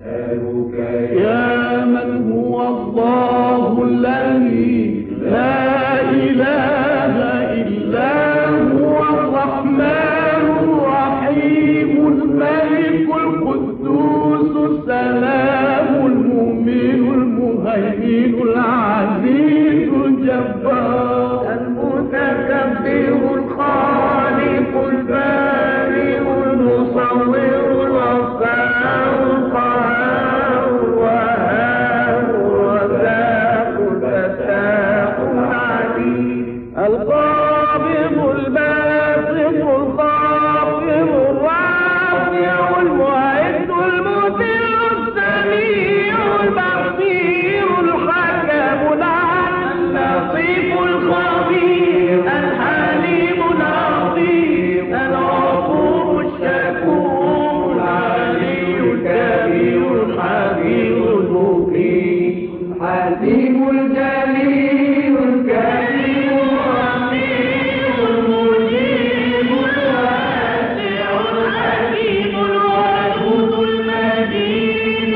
يا من هو الله الذي لا إله إلا هو الرحمن الرحيم الملك القدوس السلام المؤمن المهيمن العزيز الجبار المتكبر الخالق البارئ المصور الغفار القهار الوهاب الرزاق الفتاح العليم القابض الباسط الخافض الرافع المعز المذل السميع البصير الحكم العدل اللطيف الخبير الحليم العظيم الغفور الشكور العلي الكبير الحكيم المقيم الحكيم الجليل الكريم الرحيم المجيب الواسع الحكيم الودود المجيد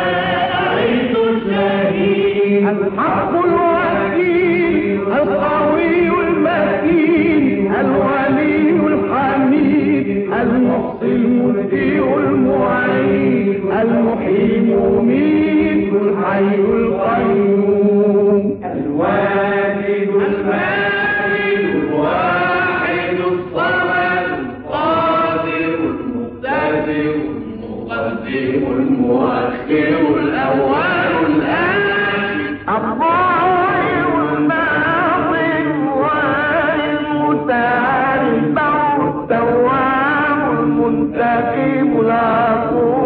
الباعث الشهيد الحق الوكيل القوي المتين الولي الحميد المحصي المبدئ المعين المحيي المميت الحي القيوم الواجد الماجد الواحد الصمد القادر المقتدر المقدم المؤخر الأول الآخر الظاهر الباطن والمتعال التواب المنتقم العفو